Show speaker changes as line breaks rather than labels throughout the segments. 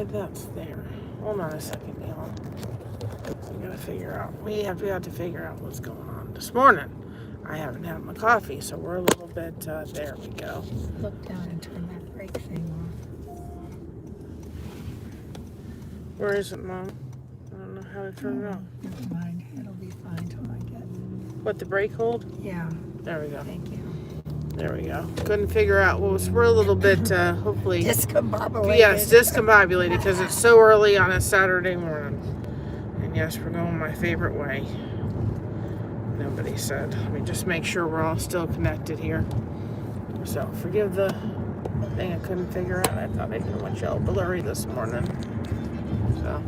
why that's there. Hold on a second, Neil. We gotta figure out. We have to figure out what's going on this morning. I haven't had my coffee, so we're a little bit. There we go.
Look down and turn that brake thing off.
Where is it, Mom? I don't know how to turn it off.
Never mind. It'll be fine till I get.
What, the brake hold?
Yeah.
There we go.
Thank you.
There we go. Couldn't figure out what was. We're a little bit, hopefully.
Discombobulated.
Yes, discombobulated because it's so early on a Saturday morning. And yes, we're going my favorite way. Nobody said. Let me just make sure we're all still connected here. So forgive the thing I couldn't figure out. I thought I didn't want y'all blurry this morning. So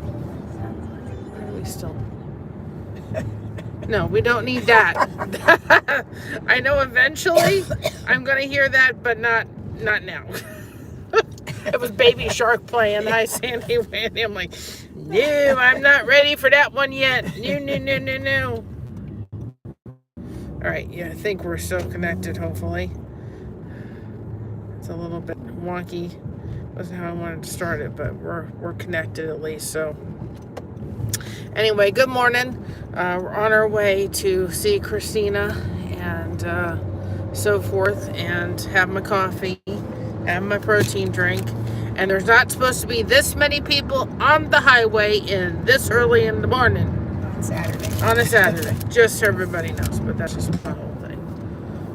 are we still? No, we don't need that. I know eventually I'm gonna hear that, but not now. It was Baby Shark playing. Hi, Sandy Wendy. I'm like, no, I'm not ready for that one yet. No. All right, yeah, I think we're still connected, hopefully. It's a little bit wonky. Wasn't how I wanted to start it, but we're connected at least, so. Anyway, good morning. We're on our way to see Christina and so forth, and have my coffee, have my protein drink. And there's not supposed to be this many people on the highway this early in the morning.
On Saturday.
On a Saturday, just so everybody knows, but that's just my whole thing.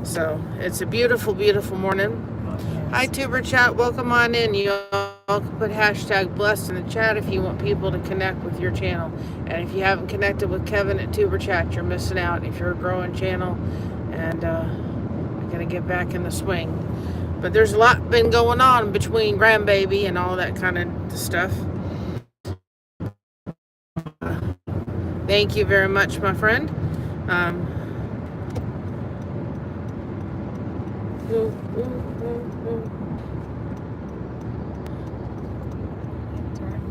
So it's a beautiful, beautiful morning.
Oh, yes.
Hi, Tuber Chat. Welcome on in. You all can put hashtag blessed in the chat if you want people to connect with your channel. And if you haven't connected with Kevin at Tuber Chat, you're missing out if you're a growing channel. And I gotta get back in the swing. But there's a lot been going on between grandbaby and all that kind of stuff. Thank you very much, my friend.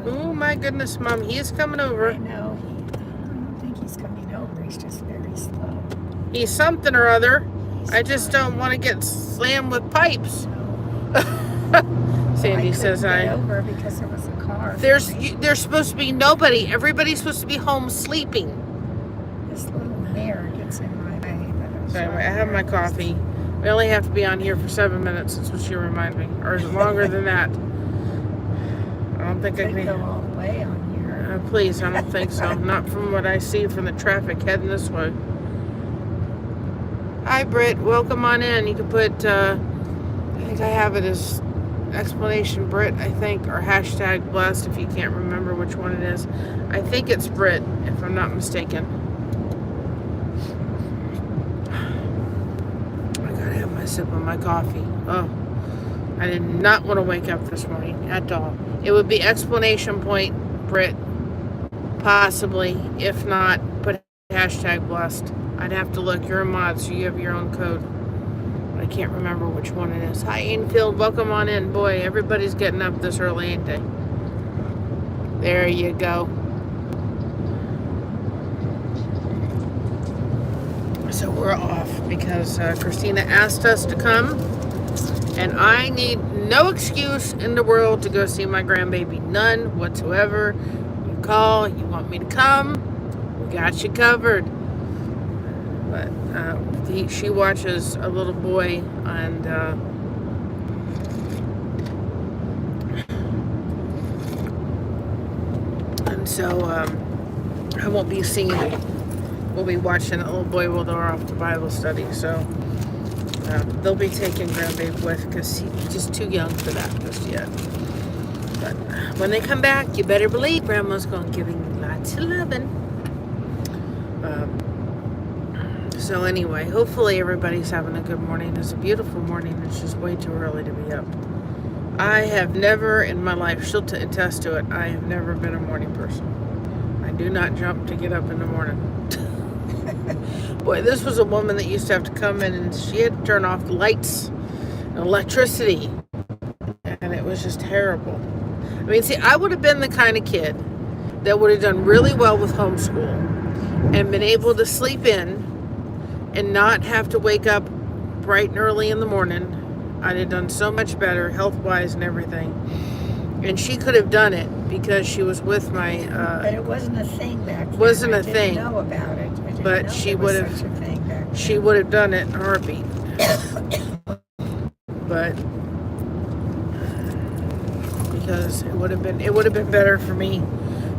Oh my goodness, Mom, he is coming over.
I know. I don't think he's coming over. He's just very slow.
He's something or other. I just don't want to get slammed with pipes. Sandy says
I couldn't get over because there was a car.
There's supposed to be nobody. Everybody's supposed to be home sleeping.
This little mare gets in my way.
So anyway, I have my coffee. We only have to be on here for 7 minutes. That's what she reminded me. Or is it longer than that? I don't think I can
go all the way on here.
Please, I don't think so. Not from what I see from the traffic heading this way. Hi, Britt. Welcome on in. You can put, I think I have it as explanation Britt, I think, or hashtag blessed if you can't remember which one it is. I think it's Britt, if I'm not mistaken. I gotta have my sip of my coffee. Oh, I did not want to wake up this morning at all. It would be explanation point Britt, possibly. If not, put hashtag blessed. I'd have to look. You're a mod, so you have your own code. But I can't remember which one it is. Hi, Enfield. Welcome on in. Boy, everybody's getting up this early, ain't they? There you go. So we're off because Christina asked us to come. And I need no excuse in the world to go see my grandbaby. None whatsoever. You call, you want me to come, we got you covered. But she watches a little boy, and so I won't be seeing it. We'll be watching a little boy while they're off to Bible study. So they'll be taking grandbaby with because he's just too young for that just yet. But when they come back, you better believe Grandma's going to give him lots of loving. So anyway, hopefully everybody's having a good morning. It's a beautiful morning. It's just way too early to be up. I have never in my life, she'll attest to it, I have never been a morning person. I do not jump to get up in the morning. Boy, this was a woman that used to have to come in and she had to turn off the lights and electricity. And it was just terrible. I mean, see, I would have been the kind of kid that would have done really well with homeschool and been able to sleep in and not have to wake up bright and early in the morning. I'd have done so much better health-wise and everything. And she could have done it because she was with my...
but it wasn't a thing back then.
Wasn't
I
a thing.
didn't know about it. I didn't
But
know
she
there was
would have...
such a thing back then.
She would have done it in a heartbeat. But... because it would have been better for me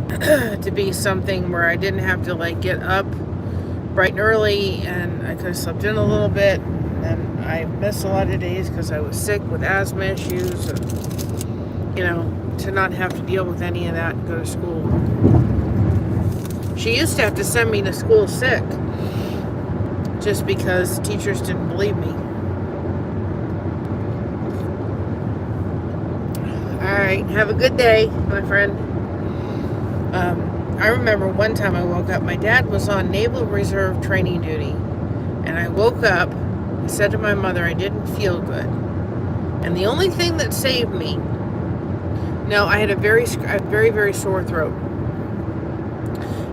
to be something where I didn't have to like get up bright and early, and I could have slept in a little bit, and I missed a lot of days because I was sick with asthma issues, and, you know, to not have to deal with any of that and go to school. She used to have to send me to school sick just because teachers didn't believe me. Alright, have a good day, my friend. I remember one time I woke up, my dad was on Naval Reserve training duty, and I woke up, I said to my mother I didn't feel good. And the only thing that saved me, no, I had a very, very sore throat.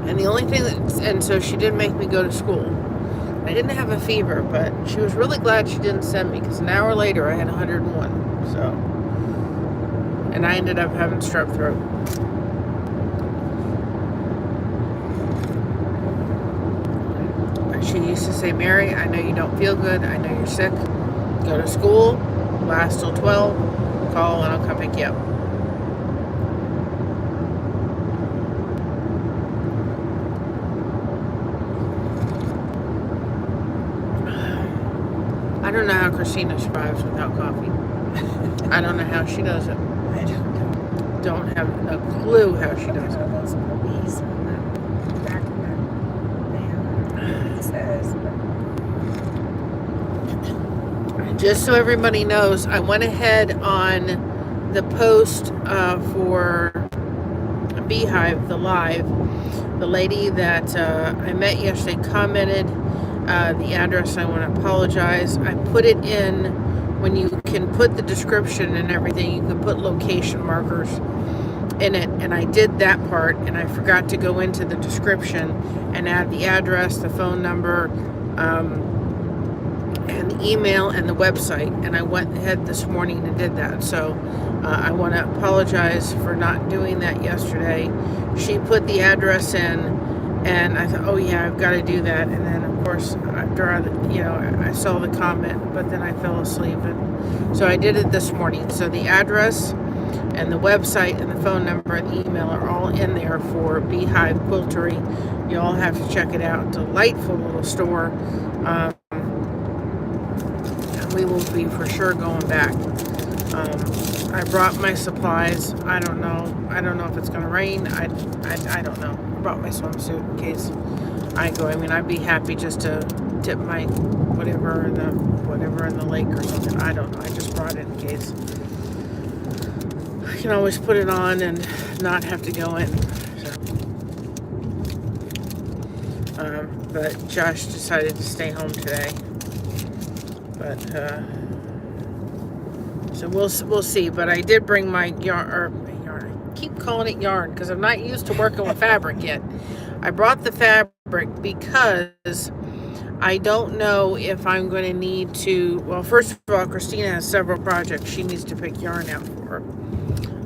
And the only thing and so she didn't make me go to school. I didn't have a fever, but she was really glad she didn't send me, because an hour later I had 101, so. And I ended up having strep throat. But she used to say, Mary, I know you don't feel good. I know you're sick. Go to school. Last till 12. Call and I'll come pick you up. I don't know how Christina survives without coffee. I don't know how she does it.
I don't know.
Don't have a clue how she
Look
does
at
it.
all those movies on the back of that band. It says,
Just so everybody knows, I went ahead on the post for Beehive, the live. The lady that I met yesterday commented the address. I want to apologize. I put it in. When you can put the description and everything, you can put location markers in it, and I did that part, and I forgot to go into the description and add the address, the phone number, and the email and the website, and I went ahead this morning and did that. So I want to apologize for not doing that yesterday. She put the address in, and I thought, oh yeah, I've got to do that. And then of course after I saw the comment, but then I fell asleep, and so I did it this morning. So the address and the website and the phone number and the email are all in there for Beehive Quiltery. You all have to check it out. Delightful little store. We will be for sure going back. I brought my supplies. I don't know if it's gonna rain. I don't know. I brought my swimsuit in case I go. I mean, I'd be happy just to dip my whatever in the lake or something. I don't know. I just brought it in case. I can always put it on and not have to go in. So. But Josh decided to stay home today. But so we'll see. But I did bring my yarn. I keep calling it yarn because I'm not used to working with fabric yet. I brought the fabric because I don't know if I'm going to need to. Well, first of all, Christina has several projects she needs to pick yarn out for.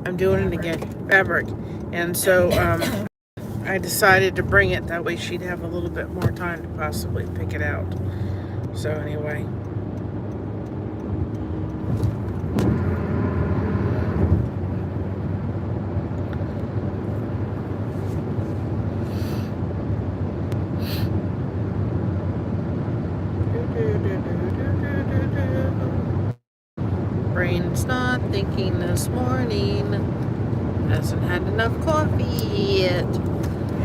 I'm doing it again, fabric, and so I decided to bring it. That way, she'd have a little bit more time to possibly pick it out. So anyway. Brain's not thinking this morning. Hasn't had enough coffee yet.
I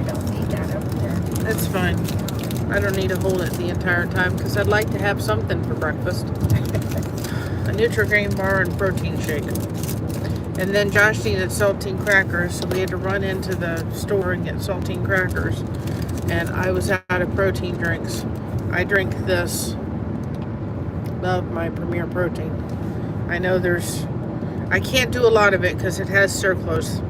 don't need that up there.
That's fine. I don't need to hold it the entire time because I'd like to have something for breakfast. A Nutri-Grain bar and protein shake. And then Josh needed saltine crackers, so we had to run into the store and get saltine crackers. And I was out of protein drinks. I drink this. Love my Premier Protein. I know I can't do a lot of it because it has sucralose.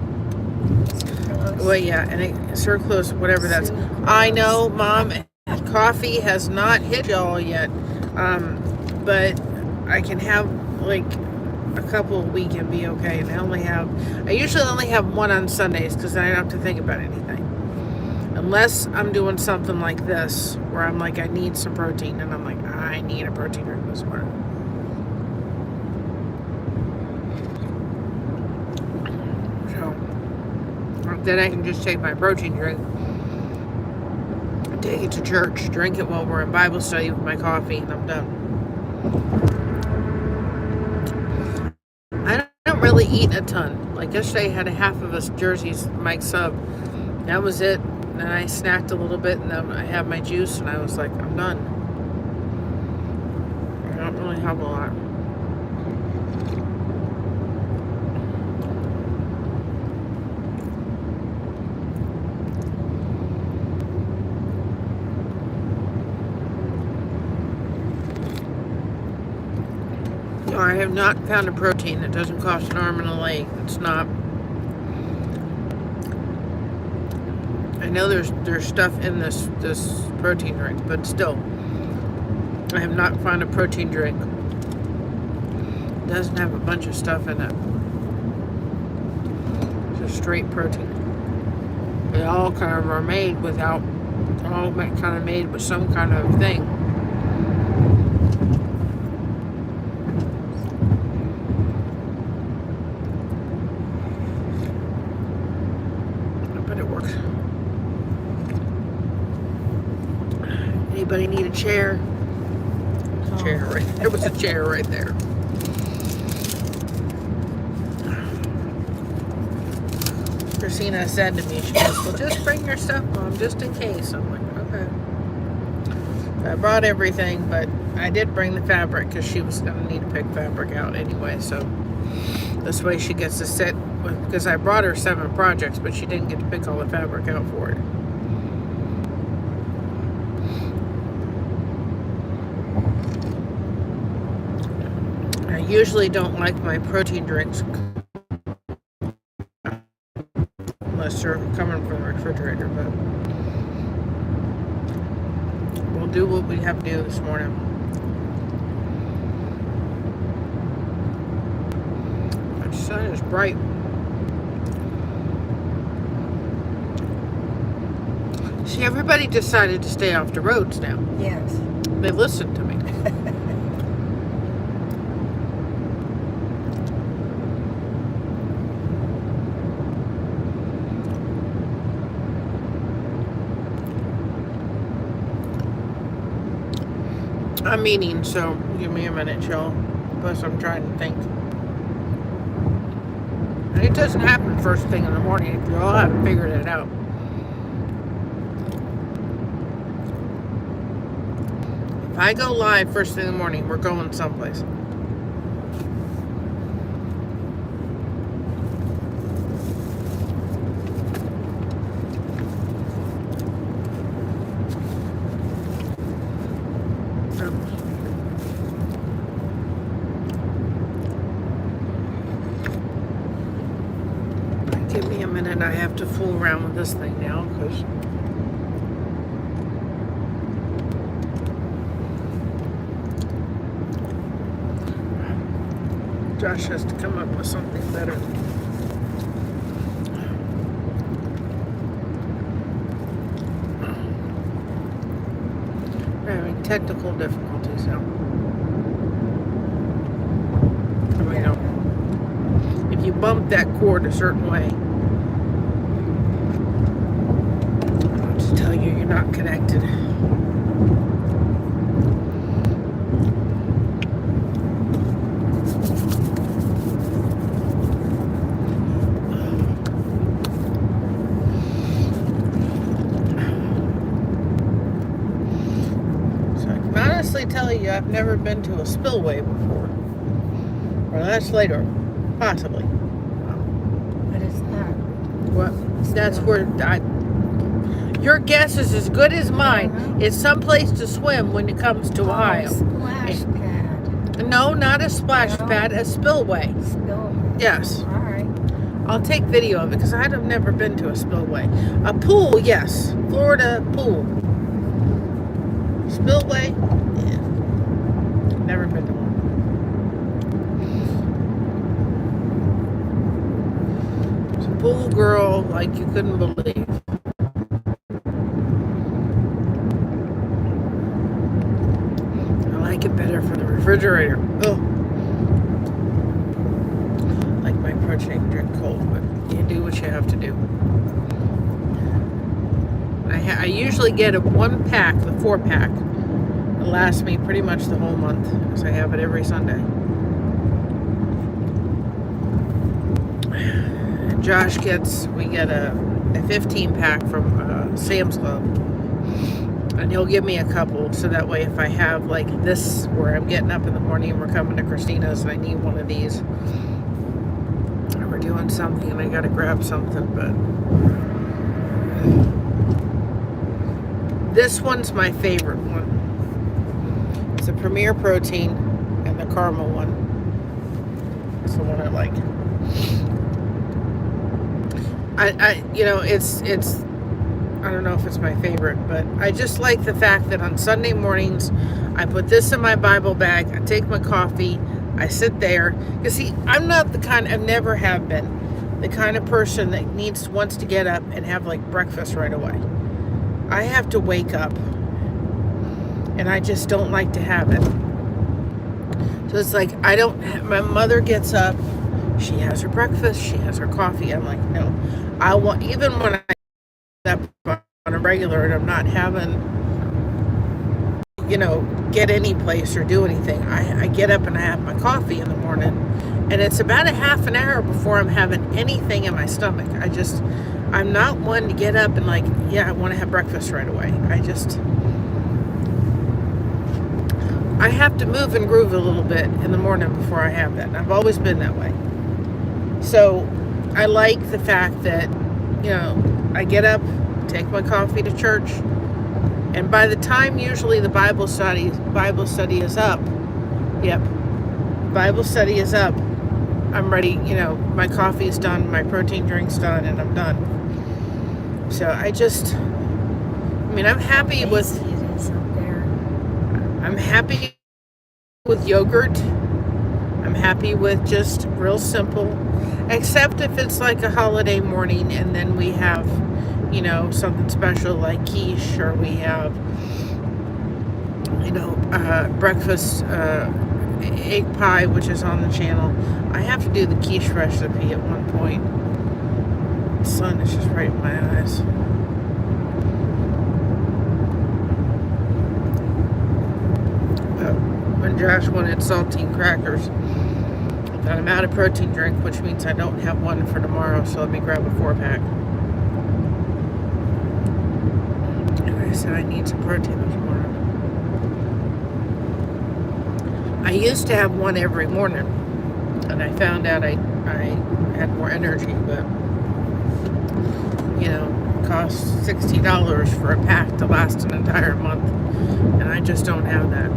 Well, yeah, and sucralose, whatever that's. I know, Mom, coffee has not hit y'all yet, but I can have like a couple a week and be okay. And I usually only have one on Sundays because I don't have to think about anything. Unless I'm doing something like this, where I'm like, I need some protein, and I'm like, I need a protein drink this morning. So, then I can just take my protein drink, take it to church, drink it while we're in Bible study with my coffee, and I'm done. I don't really eat a ton. Like yesterday, I had a half of a Jersey's Mike's sub. That was it. And then I snacked a little bit, and then I had my juice, and I was like, I'm done. I don't really have a lot. No, I have not found a protein that doesn't cost an arm and a leg. It's not. I know there's stuff in this protein drink, but still, I have not found a protein drink. It doesn't have a bunch of stuff in it. It's just straight protein. They all kind of are made without, all kind of made with some kind of thing. But it works. Anybody need a chair? There was a chair right there. Christina said to me, she goes, well, just bring your stuff, Mom, just in case. I'm like, okay. So I brought everything, but I did bring the fabric because she was going to need to pick fabric out anyway. So this way she gets to sit with, because I brought her 7 projects, but she didn't get to pick all the fabric out for it. I usually don't like my protein drinks unless they're coming from the refrigerator, but we'll do what we have to do this morning. The sun is bright. See, everybody decided to stay off the roads now.
Yes.
They listened to me. I'm eating, so give me a minute, y'all. Plus, I'm trying to think. And it doesn't happen first thing in the morning. You all haven't figured it out. If I go live first thing in the morning, we're going someplace. Give me a minute. I have to fool around with this thing now because Josh has to come up with something better. We're having technical difficulties now. We don't. If you bump that cord a certain way, I'll just tell you you're not connected. Tell you I've never been to a spillway before. Well, that's later, possibly.
What is that?
What? That's where your guess is as good as mine. It's someplace to swim when it comes to Ohio.
Splash pad.
No, not a splash pad, a spillway.
Spillway.
Yes.
All right.
I'll take video of it because I've never been to a spillway. A pool, yes. Florida pool. Spillway. Never been to one. pool girl like you couldn't believe. I like it better for the refrigerator. Oh, like my protein drink cold, but you do what you have to do. I usually get a 1-pack, the 4-pack. It lasts me pretty much the whole month because I have it every Sunday. And Josh we get a 15-pack from Sam's Club, and he'll give me a couple so that way if I have like this where I'm getting up in the morning and we're coming to Christina's and I need one of these, or we're doing something and I gotta grab something, but this one's my favorite one. It's a Premier Protein and the caramel one. It's the one I like. It's I don't know if it's my favorite, but I just like the fact that on Sunday mornings I put this in my Bible bag, I take my coffee, I sit there. You see, I'm not the kind, I've never have been the kind of person that wants to get up and have like breakfast right away. I have to wake up, and I just don't like to have it. So it's like my mother gets up, she has her breakfast, she has her coffee. I'm like, no, even when I get up on a regular and I'm not having, get any place or do anything, I get up and I have my coffee in the morning, and it's about a half an hour before I'm having anything in my stomach. I'm not one to get up and I want to have breakfast right away. I have to move and groove a little bit in the morning before I have that. And I've always been that way. So I like the fact that, I get up, take my coffee to church, and by the time usually the Bible study is up, Bible study is up, I'm ready, my coffee's done, my protein drink's done, and I'm done. So I'm happy with, I'm happy with yogurt. I'm happy with just real simple, except if it's like a holiday morning and then we have, something special like quiche, or we have, breakfast, egg pie, which is on the channel. I have to do the quiche recipe at one point. The sun is just right in my eyes. When Josh wanted saltine crackers, and I'm out of protein drink, which means I don't have one for tomorrow, so let me grab a 4-pack. And I said I need some protein this morning. I used to have one every morning, and I found out I had more energy, but it costs $60 for a pack to last an entire month, and I just don't have that.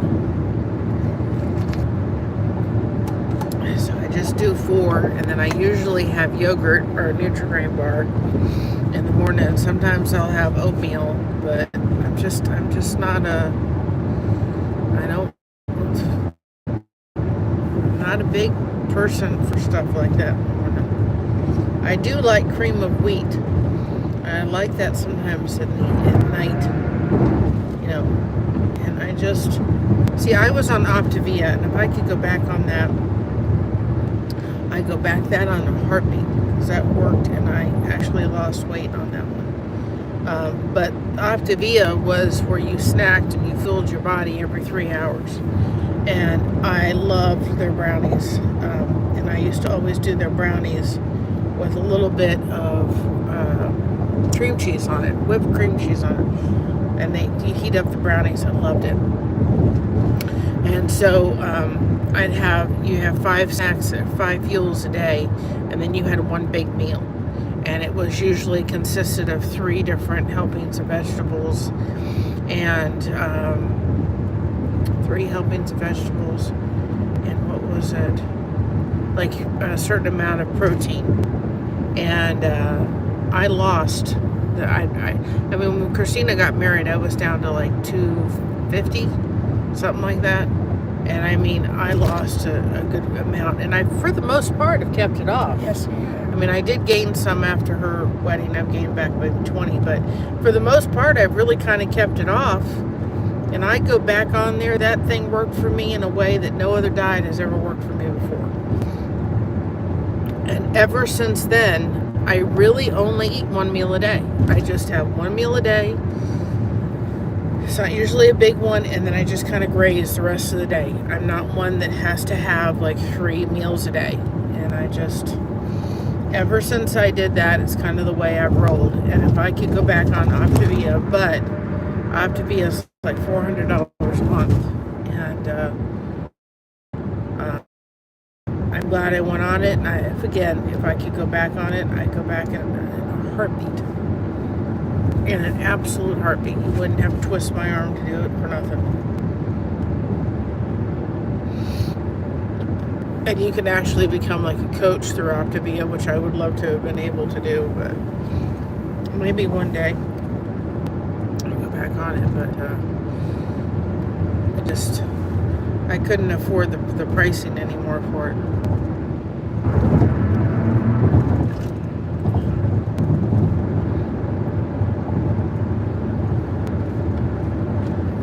So I just do 4, and then I usually have yogurt or a Nutri-Grain bar in the morning. Sometimes I'll have oatmeal, but I'm just not not a big person for stuff like that in the morning. I do like cream of wheat. I like that sometimes at night, and I was on Optavia, and if I could go back on that, I go back that on a heartbeat, because that worked, and I actually lost weight on that one. But Optavia was where you snacked and you filled your body every 3 hours, and I loved their brownies, and I used to always do their brownies with a little bit of cream cheese on it, whipped cream cheese on it, and you heat up the brownies. I loved it. And so you have 5 snacks, 5 fuels a day, and then you had one big meal, and it was usually consisted of 3 different helpings of vegetables, and 3 helpings of vegetables, and what was it, like a certain amount of protein. And I lost when Christina got married, I was down to like 250, something like that. And I lost a good amount, and I, for the most part, have kept it off.
Yes, you have.
mean, I did gain some after her wedding. I've gained back maybe 20, but for the most part, I've really kind of kept it off. And I go back on there. That thing worked for me in a way that no other diet has ever worked for me before. And ever since then, I really only eat one meal a day. I just have one meal a day. It's not usually a big one, and then I just kind of graze the rest of the day. I'm not one that has to have like 3 meals a day. And I just, ever since I did that, it's kind of the way I've rolled. And if I could go back on Optavia, but Optavia's like $400 a month. And I'm glad I went on it. And if I could go back on it, I'd go back in a heartbeat. In an absolute heartbeat. You wouldn't have to twist my arm to do it for nothing. And you can actually become like a coach through Optavia, which I would love to have been able to do, but maybe one day I'll go back on it. But I couldn't afford the pricing anymore for it.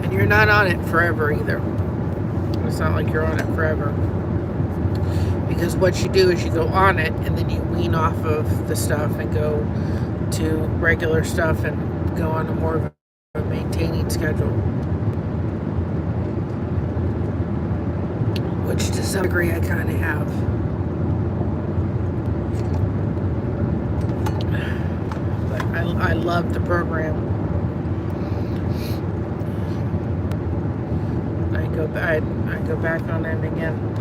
And you're not on it forever either. It's not like you're on it forever. Because what you do is you go on it and then you wean off of the stuff and go to regular stuff and go on a more of a maintaining schedule. Which to some degree I kind of have. But I love the program. I go back on it again.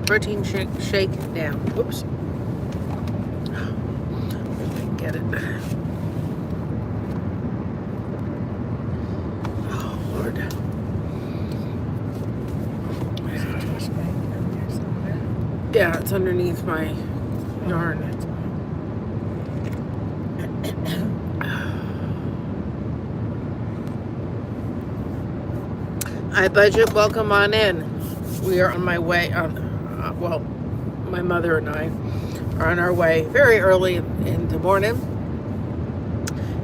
Protein shake down. Whoops. Get it. Oh, Lord. Yeah, it's underneath my yarn. Hi, Budget. Welcome on in. We are on my way on. Well, my mother and I are on our way very early in the morning.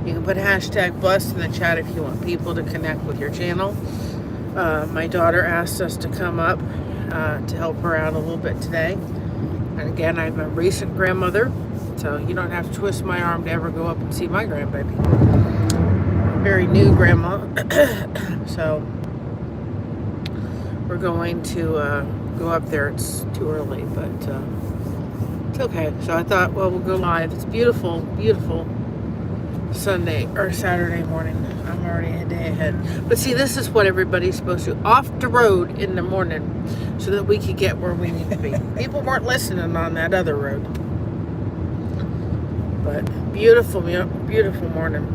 You can put hashtag blessed in the chat if you want people to connect with your channel. My daughter asked us to come up to help her out a little bit today. And again, I'm a recent grandmother, so you don't have to twist my arm to ever go up and see my grandbaby. Very new grandma. So we're going to go up there. It's too early, but it's okay. So I thought, well, we'll go live. It's beautiful, beautiful Sunday or Saturday morning. I'm already a day ahead. But see, this is what everybody's supposed to do. Off the road in the morning so that we could get where we need to be. People weren't listening on that other road. But beautiful, beautiful morning.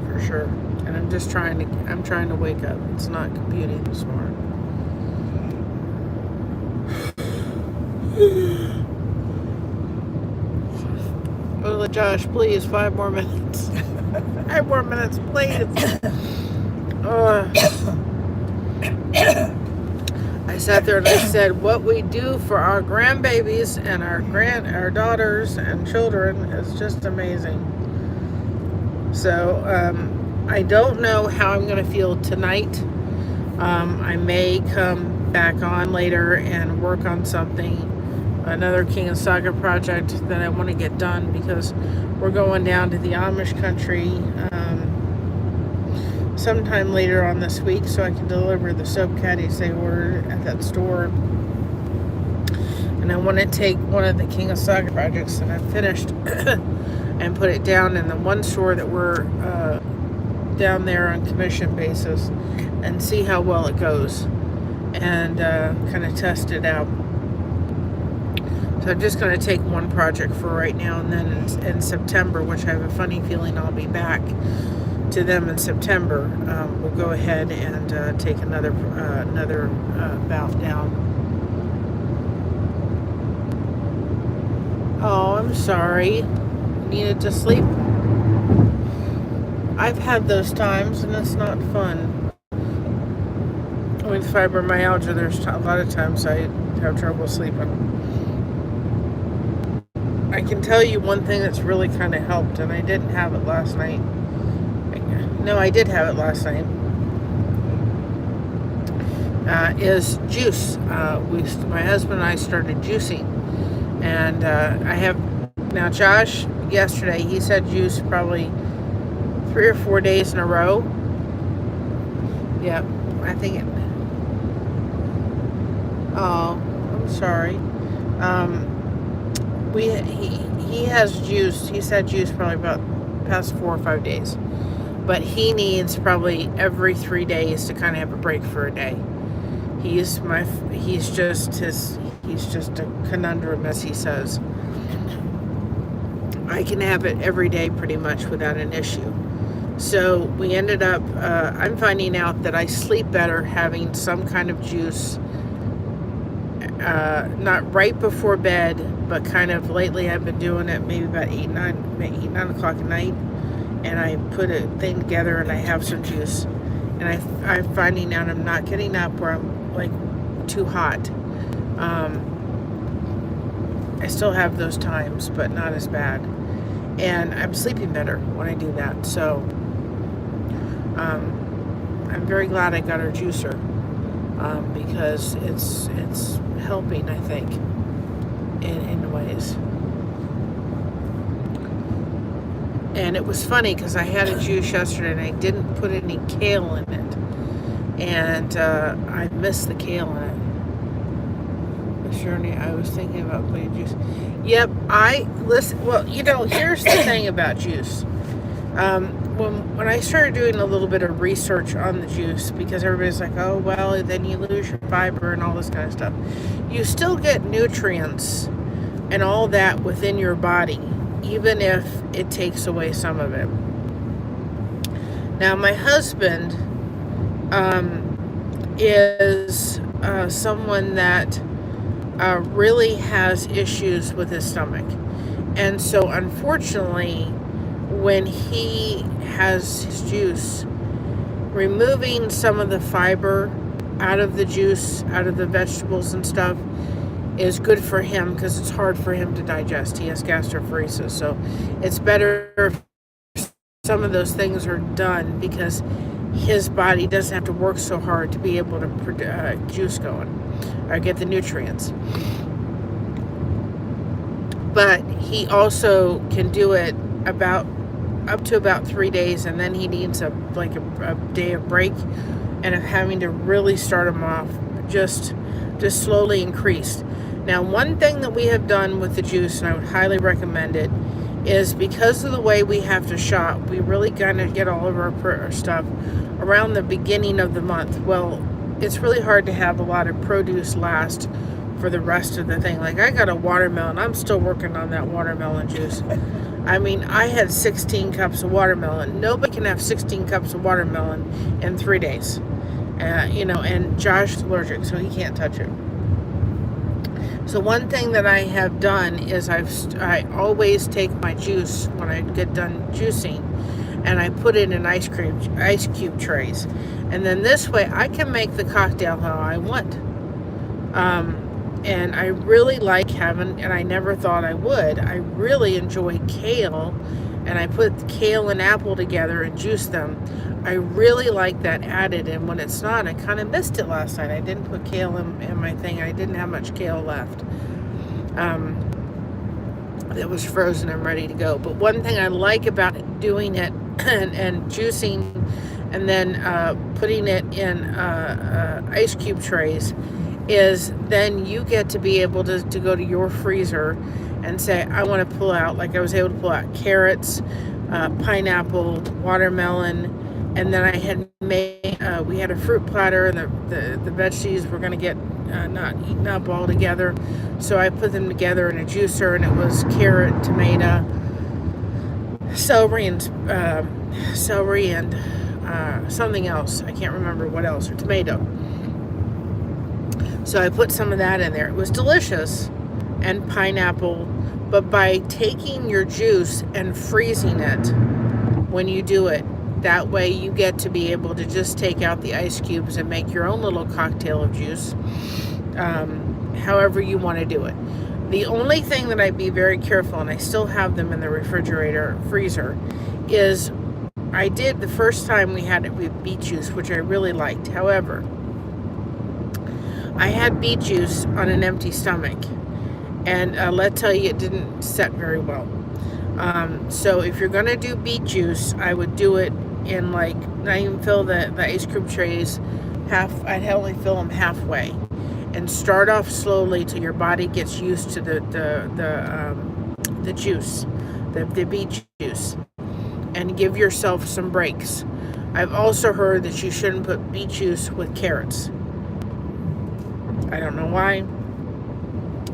For sure. And I'm trying to wake up. It's not computing this morning. Oh, Josh, please, 5 more minutes. 5 more minutes, please. I sat there and I said, what we do for our grandbabies and our daughters and children is just amazing. So, I don't know how I'm going to feel tonight. I may come back on later and work on something, another King of Saga project that I want to get done, because we're going down to the Amish country sometime later on this week so I can deliver the soap caddies they ordered at that store. And I want to take one of the King of Saga projects that I've finished and put it down in the one store that we're down there on commission basis and see how well it goes and kind of test it out. So I'm just going to take one project for right now, and then in September, which I have a funny feeling I'll be back to them in September, we'll go ahead and take another bout down. Oh, I'm sorry. Needed to sleep. I've had those times, and it's not fun. With fibromyalgia, there's a lot of times I have trouble sleeping. I can tell you one thing that's really kind of helped, and I didn't have it last night. No, I did have it last night. Is juice. My husband and I started juicing, and I have now. Josh yesterday he said juice probably 3 or 4 days in a row. Yeah, I think it. Oh, I'm sorry. He has juice. He's had juice probably about past 4 or 5 days, but he needs probably every 3 days to kind of have a break for a day. He's just a conundrum, as he says. I can have it every day pretty much without an issue. So we ended up. I'm finding out that I sleep better having some kind of juice. Not right before bed, but kind of lately I've been doing it maybe about 8, 9 o'clock at night, and I put a thing together and I have some juice, and I'm finding out I'm not getting up where I'm like too hot. I still have those times, but not as bad, and I'm sleeping better when I do that. So I'm very glad I got our juicer, because it's helping, I think, in ways. And it was funny because I had a juice yesterday and I didn't put any kale in it, and I missed the kale in it. I was thinking about putting juice. Yep, well, here's the thing about juice. When I started doing a little bit of research on the juice, because everybody's like, oh, well, then you lose your fiber and all this kind of stuff. You still get nutrients and all that within your body, even if it takes away some of it. Now, my husband is someone that really has issues with his stomach. And so, unfortunately, when he has his juice, removing some of the fiber out of the juice, out of the vegetables and stuff, is good for him because it's hard for him to digest. He has gastroparesis, so it's better if some of those things are done because his body doesn't have to work so hard to be able to juice going or get the nutrients. But he also can do it up to about 3 days, and then he needs a day of break, and of having to really start him off just slowly increased. Now, one thing that we have done with the juice, and I would highly recommend it, is because of the way we have to shop, we really kind of get all of our stuff around the beginning of the month. Well, it's really hard to have a lot of produce last for the rest of the thing. Like, I got a watermelon. I'm still working on that watermelon juice. I mean, I had 16 cups of watermelon. Nobody can have 16 cups of watermelon in 3 days. And Josh is allergic, so he can't touch it. So one thing that I have done is I always take my juice when I get done juicing, and I put it in ice cube trays. And then this way I can make the cocktail how I want. And I really like having, and I never thought I would, I really enjoy kale, and I put kale and apple together and juice them. I really like that added, and when it's not, I kind of missed it last night. I didn't put kale in my thing. I didn't have much kale left. It was frozen and ready to go. But one thing I like about doing it and juicing and then putting it in ice cube trays is then you get to be able to go to your freezer and say, I want to pull out, like I was able to pull out carrots, pineapple, watermelon, And then I had made, we had a fruit platter, and the veggies were going to get not eaten up all together. So I put them together in a juicer, and it was carrot, tomato, celery, and something else. I can't remember what else, or tomato. So I put some of that in there. It was delicious, and pineapple. But by taking your juice and freezing it when you do it, that way you get to be able to just take out the ice cubes and make your own little cocktail of juice, however you want to do it. The only thing that I'd be very careful, and I still have them in the freezer, is I did the first time we had it with beet juice, which I really liked. However, I had beet juice on an empty stomach, and let's tell you, it didn't set very well. So if you're going to do beet juice, I would do it in, like, not even fill the ice cream trays half. I'd only fill them halfway, and start off slowly till your body gets used to the juice, the beet juice, and give yourself some breaks. I've also heard that you shouldn't put beet juice with carrots. I don't know why,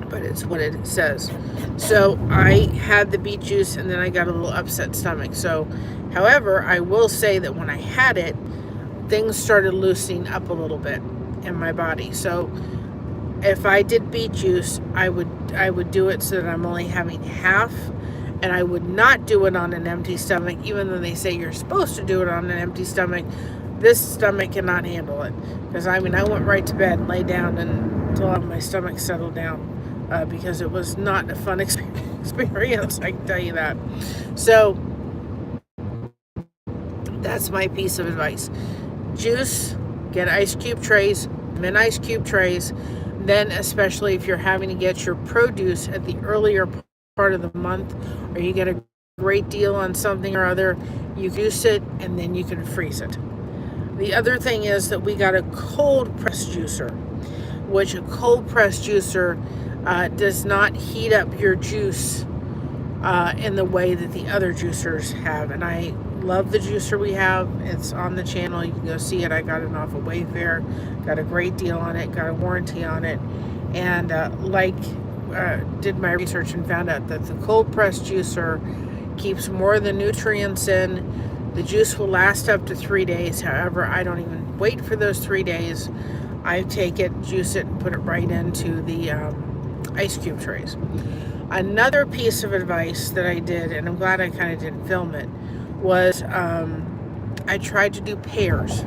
but it's what it says. So I had the beet juice, and then I got a little upset stomach. So, however, I will say that when I had it, things started loosening up a little bit in my body. So if I did beet juice, I would do it so that I'm only having half, and I would not do it on an empty stomach, even though they say you're supposed to do it on an empty stomach. This stomach cannot handle it, because I went right to bed and lay down until my stomach settled down, because it was not a fun experience, I can tell you that. So that's my piece of advice. Juice, get ice cube trays, mint ice cube trays. Then, especially if you're having to get your produce at the earlier part of the month, or you get a great deal on something or other, you juice it, and then you can freeze it. The other thing is that we got a cold press juicer, which a cold press juicer does not heat up your juice in the way that the other juicers have. And I love the juicer we have. It's on the channel. You can go see it. I got it off of Wayfair. Got a great deal on it. Got a warranty on it. And did my research and found out that the cold press juicer keeps more of the nutrients in. The juice will last up to 3 days. However, I don't even wait for those 3 days. I take it, juice it, and put it right into the ice cube trays. Another piece of advice that I did, and I'm glad I kind of didn't film it, was I tried to do pears.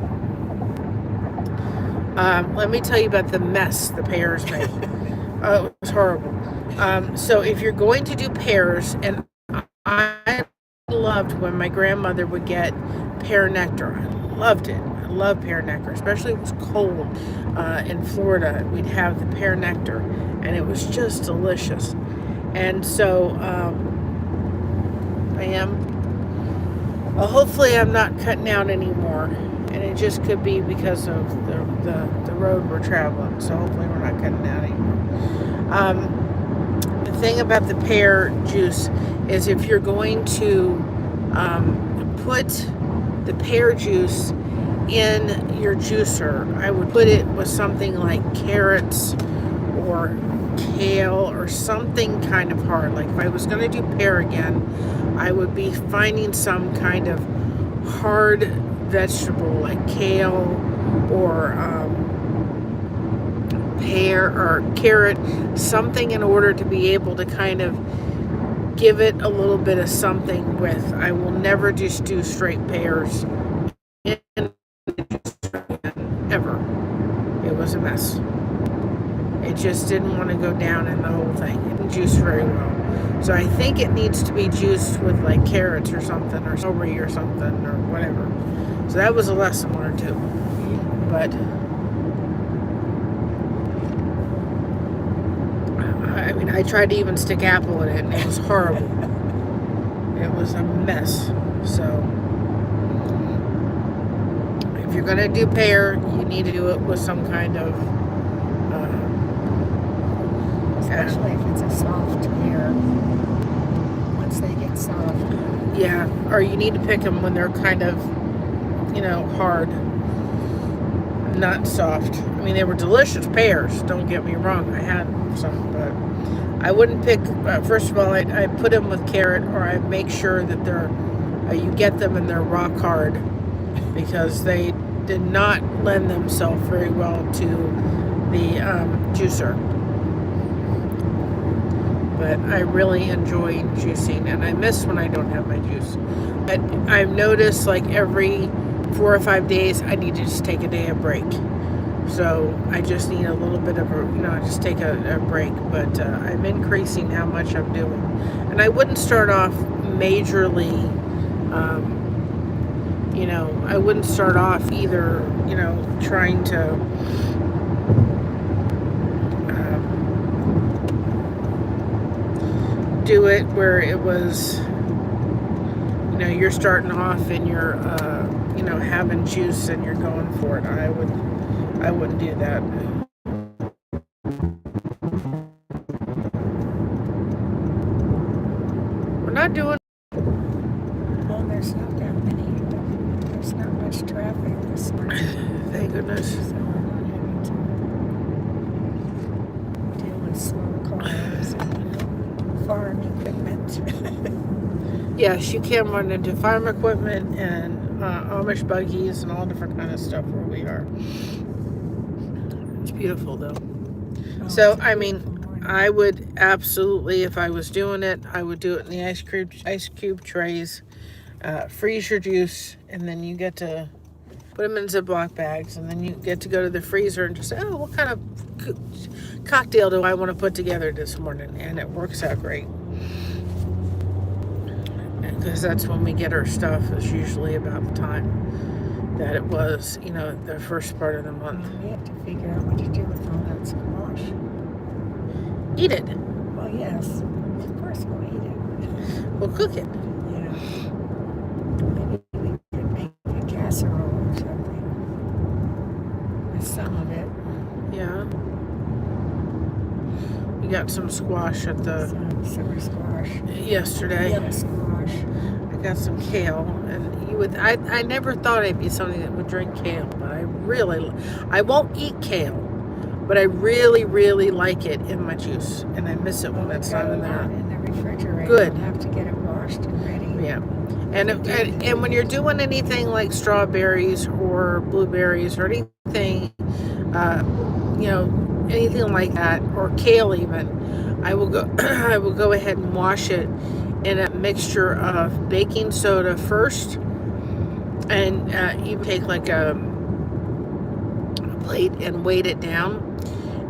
Let me tell you about the mess the pears made. Oh, it was horrible. So if you're going to do pears, and I loved when my grandmother would get pear nectar. I loved it. I love pear nectar, especially if it was cold. In Florida, we'd have the pear nectar, and it was just delicious. And so hopefully I'm not cutting out anymore, and it just could be because of the road we're traveling. So hopefully we're not cutting out anymore. The thing about the pear juice is, if you're going to put the pear juice in your juicer, I would put it with something like carrots or kale or something kind of hard. Like if I was going to do pear again, I would be finding some kind of hard vegetable like kale or pear or carrot, something in order to be able to kind of give it a little bit of something with. I will never just do straight pears ever. It was a mess. It just didn't want to go down in the whole thing. It didn't juice very well. So I think it needs to be juiced with like carrots or something, or celery or something, or whatever. So that was a lesson learned too. But I tried to even stick apple in it, and it was horrible. It was a mess. So if you're gonna do pear, you need to do it with some kind of
especially if it's a soft pear. Once they get soft.
Yeah, or you need to pick them when they're kind of you know, hard, not soft. I mean, they were delicious pears, don't get me wrong. I had some, but I wouldn't pick, first of all, I put them with carrot, or I make sure that they're, you get them and they're rock hard, because they did not lend themselves very well to the juicer. But I really enjoy juicing, and I miss when I don't have my juice. But I've noticed like every 4 or 5 days I need to just take a day of break. So I just need a little bit of a, you know, just take a break. But I'm increasing how much I'm doing. And I wouldn't start off majorly, you know, I wouldn't start off either, you know, trying to do it where it was, you know, you're starting off and you're, you know, having juice and you're going for it. I wouldn't do that. We're not doing.
Well, there's not that many. There's not much traffic this morning.
Thank goodness.
So we're not having to deal with slow cars and farm equipment.
Yes, you can run into farm equipment and Amish buggies and all different kind of stuff where we are. It's beautiful though.
Oh,
So, I mean, I would absolutely, if I was doing it, I would do it in the ice cube trays. Freeze your juice, and then you get to put them in Ziploc bags, and then you get to go to the freezer and just say, oh, what kind of cocktail do I want to put together this morning? And it works out great. Because that's when we get our stuff, is usually about the time that it was, you know, the first part of the month.
We have to figure out what to do with all that squash.
Eat it.
Well, yes. Of course we'll eat it.
We'll cook it.
Yeah. Maybe we could make a casserole or something. With some of it.
Yeah. We got some squash at the
Some summer squash.
yesterday.
Yellow squash.
I got some kale, and you would. I never thought I'd be somebody that would drink kale, but I won't eat kale, but I really, really like it in my juice, and I miss it when it's not in there.
In the refrigerator.
Good.
We'll have to get it washed and ready.
Yeah, and when you're doing anything like strawberries or blueberries or anything, you know, anything like that, or kale even, I will go ahead and wash it in a mixture of baking soda first, and you take like a plate and weight it down,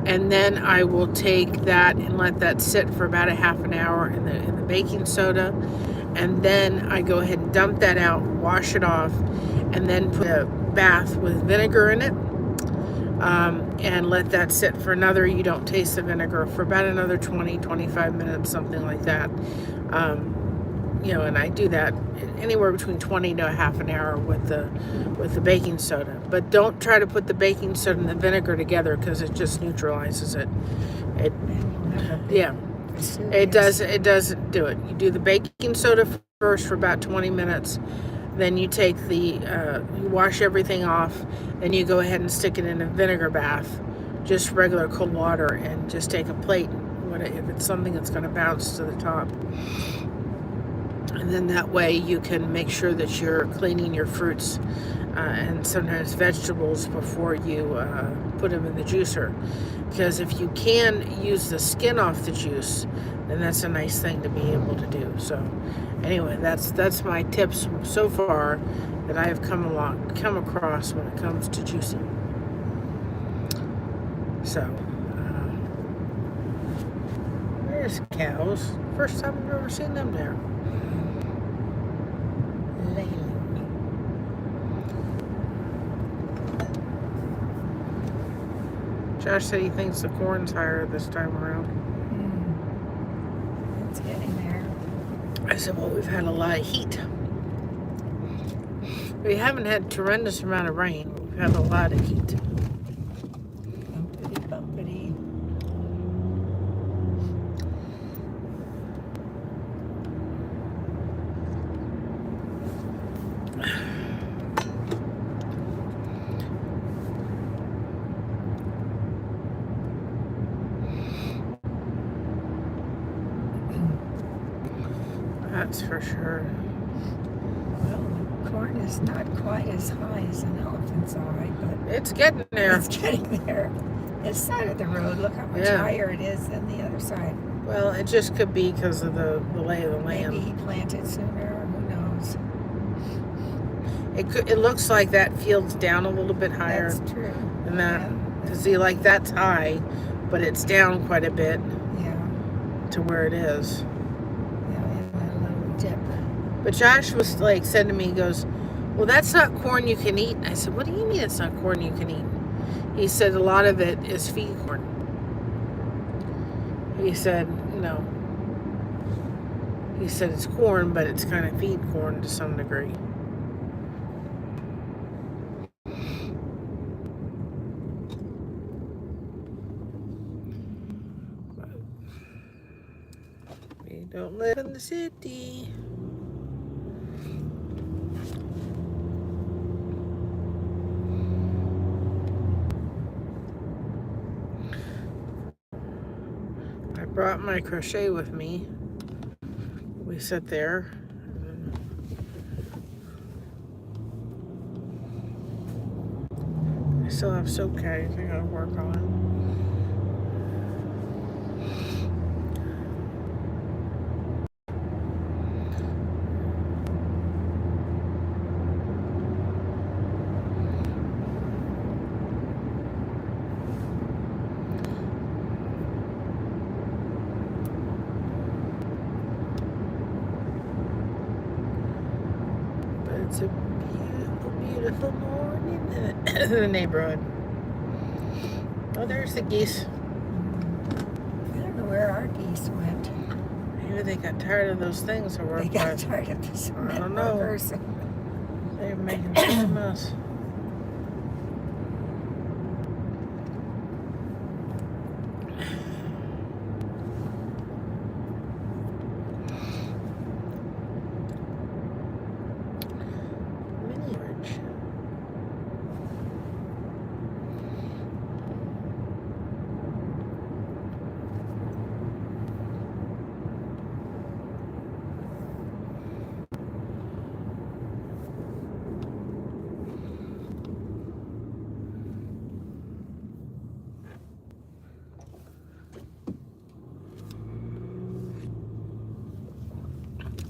and then I will take that and let that sit for about a half an hour in the baking soda, and then I go ahead and dump that out, wash it off, and then put a bath with vinegar in it, and let that sit for another, you don't taste the vinegar, for about another 20-25 minutes, something like that. You know, and I do that anywhere between 20 to a half an hour with the baking soda. But don't try to put the baking soda and the vinegar together, because it just neutralizes it. Yeah, it doesn't do it. You do the baking soda first for about 20 minutes. Then you take you wash everything off. Then you go ahead and stick it in a vinegar bath, just regular cold water, and just take a plate. If it's something that's going to bounce to the top. And then that way you can make sure that you're cleaning your fruits and sometimes vegetables before you put them in the juicer. Because if you can use the skin off the juice, then that's a nice thing to be able to do. So anyway, that's my tips so far that I have come across when it comes to juicing. So there's cows. First time I've ever seen them there. Josh said he thinks the corn's higher this time around.
It's getting there.
I said, well, we've had a lot of heat. We haven't had a tremendous amount of rain. We've had a lot of heat.
Bumpity, bumpity.
That's for sure.
Well, corn is not quite as high as an elephant's eye, but
It's getting there.
it's getting there. This side of the road, look how much higher it is than the other side.
Well, it just could be because of the lay of the land.
Maybe he planted sooner, who knows?
It looks like that field's down a little bit higher.
That's true.
And that, see, like that's high, but it's down quite a bit.
Yeah.
To where it is.
Yeah, in a little dip.
But Josh was like, said to me, he goes, well, that's not corn you can eat. I said, what do you mean it's not corn you can eat? He said a lot of it is feed corn. He said, he said it's corn, but it's kind of feed corn to some degree. We don't live in the city. I brought my crochet with me. We sit there. I still have soap caddies I gotta work on. It's a beautiful, beautiful morning in the neighborhood. Oh, there's the geese.
I don't know where our geese went.
Maybe they got tired of those things or
They got tired of the cement.
I don't know.
Workers.
They're making such a mess.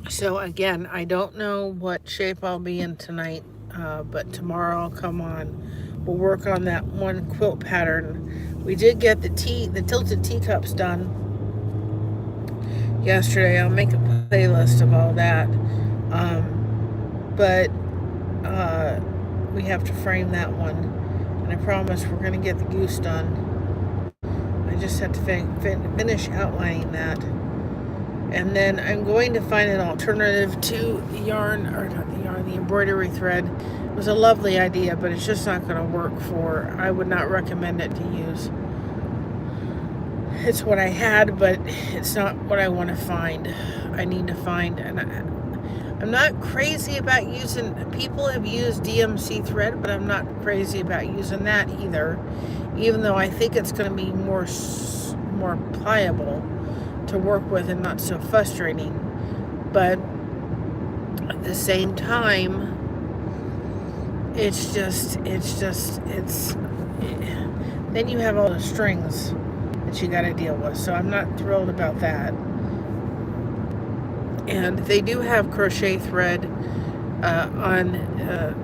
So again, I don't know what shape I'll be in tonight, but tomorrow I'll come on. We'll work on that one quilt pattern. We did get the tilted teacups done yesterday. I'll make a playlist of all that. But we have to frame that one. And I promise we're going to get the goose done. I just have to finish outlining that. And then I'm going to find an alternative to the yarn, or not the yarn, the embroidery thread. It was a lovely idea, but it's just not going to work for, I would not recommend it to use. It's what I had, but it's not what I want to find. I need to find, and I'm not crazy about using, people have used DMC thread, but I'm not crazy about using that either, even though I think it's going to be more pliable to work with and not so frustrating. But at the same time, it's then you have all the strings that you got to deal with, so I'm not thrilled about that. And they do have crochet thread on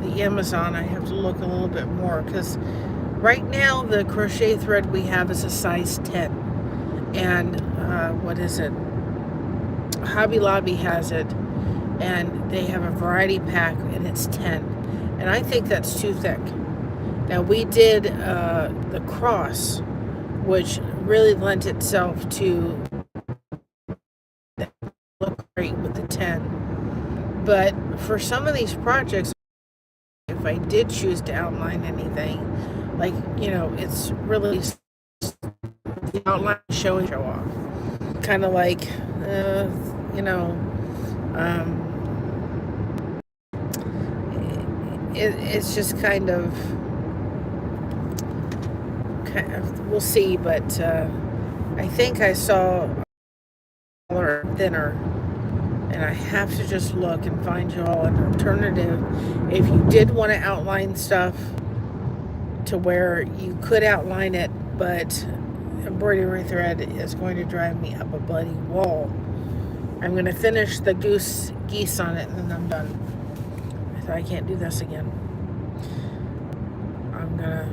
the Amazon. I have to look a little bit more, because right now the crochet thread we have is a size 10. And what is it? Hobby Lobby has it, and they have a variety pack, and it's 10. And I think that's too thick. Now, we did the cross, which really lent itself to look great with the 10. But for some of these projects, if I did choose to outline anything, like, it's really the outline show off. Kind of like, it's just kind of, we'll see, but I think I saw thinner And I have to just look and find you all an alternative. If you did want to outline stuff to where you could outline it, but embroidery thread is going to drive me up a bloody wall. I'm going to finish the geese on it, and then I'm done. I thought I can't do this again. I'm going to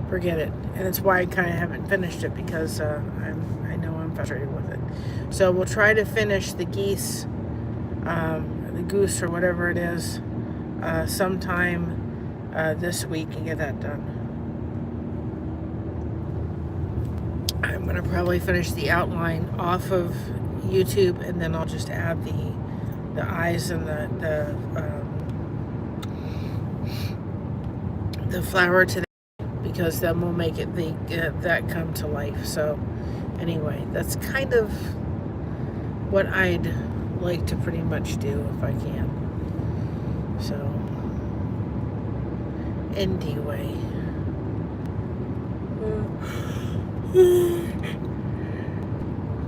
forget it. And it's why I kind of haven't finished it, because I know I'm frustrated with it. So we'll try to finish the goose or whatever it is, sometime this week and get that done. I'm going to probably finish the outline off of YouTube, and then I'll just add the eyes and the flower to that, because then we'll make it that come to life. So anyway, that's kind of what I'd like to pretty much do if I can. So anyway,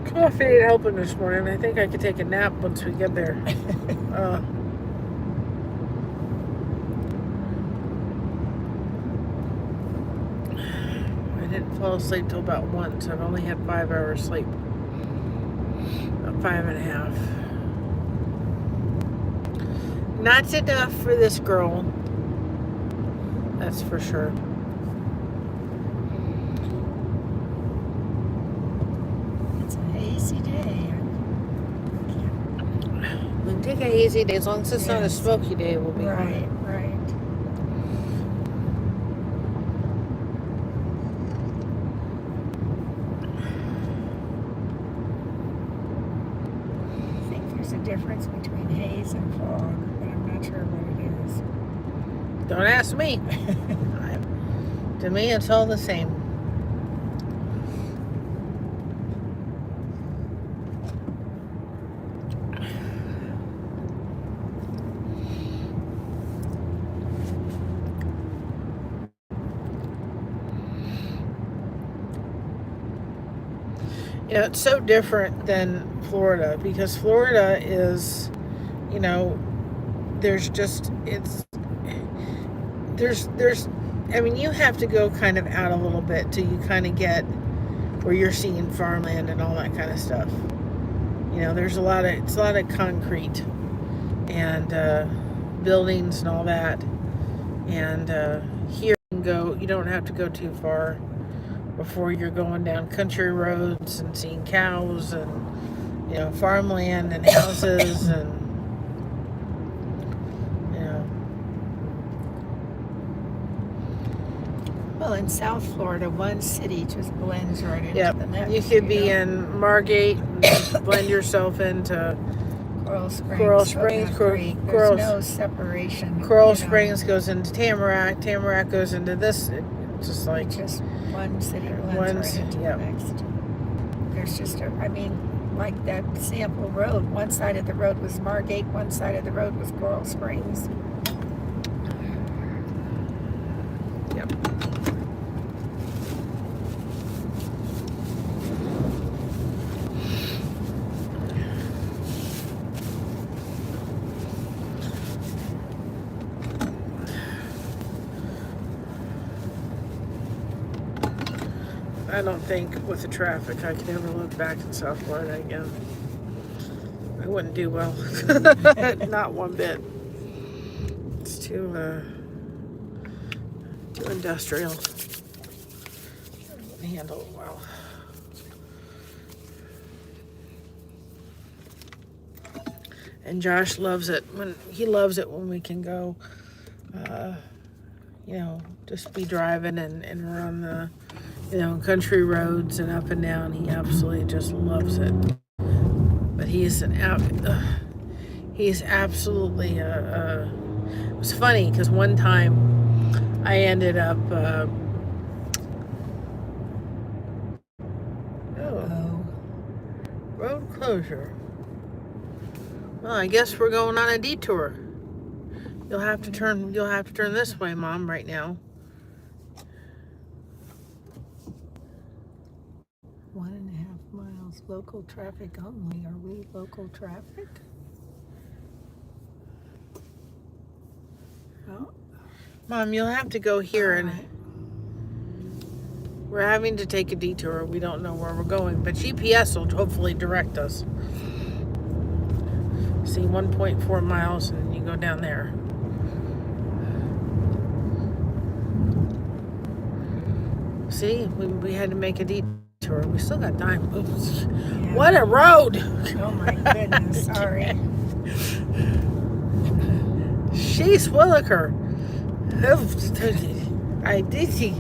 coffee ain't helping this morning. I think I could take a nap once we get there. I didn't fall asleep till about 1, so I've only had 5 hours sleep. About 5.5. Not enough for this girl. That's for sure.
It's a hazy day.
We can take a hazy day. As long as it's not a smoky day, we'll be
right. I think there's a difference between haze and fog, but I'm not sure what it is.
Don't ask me. To me, it's all the same. You know, it's so different than Florida, because Florida is, you know, there's I mean, you have to go kind of out a little bit till you kind of get where you're seeing farmland and all that kind of stuff. You know, it's a lot of concrete and buildings and all that. And here you don't have to go too far before you're going down country roads and seeing cows and, you know, farmland and houses and, you know.
Well, in South Florida, one city just blends right into the next.
You could be in Margate and blend yourself into
Coral Springs,
Creek.
There's no separation.
Coral Springs goes into Tamarack. Tamarack goes into this. It's just like
one city blends right into the next. There's just like that sample road. One side of the road was Margate. One side of the road was Coral Springs.
Yep. I don't think with the traffic I could ever live back in South Florida again. I wouldn't do well. Not one bit. It's too industrial. I wouldn't handle it well. And Josh loves it when we can go, you know, just be driving and run the, you know, country roads and up and down. He absolutely just loves it. But he's absolutely it was funny because one time I ended up road closure. Well, I guess we're going on a detour. You'll have to turn this way, Mom, right now.
1.5 miles local traffic only. Are we local traffic? Oh.
Mom, you'll have to go here, and we're having to take a detour. We don't know where we're going, but GPS will hopefully direct us. See, 1.4 miles, and you go down there. See, we had to make a detour. We still got time. Oops. Yeah. What a road!
Oh my goodness, sorry.
She's Williker. I did.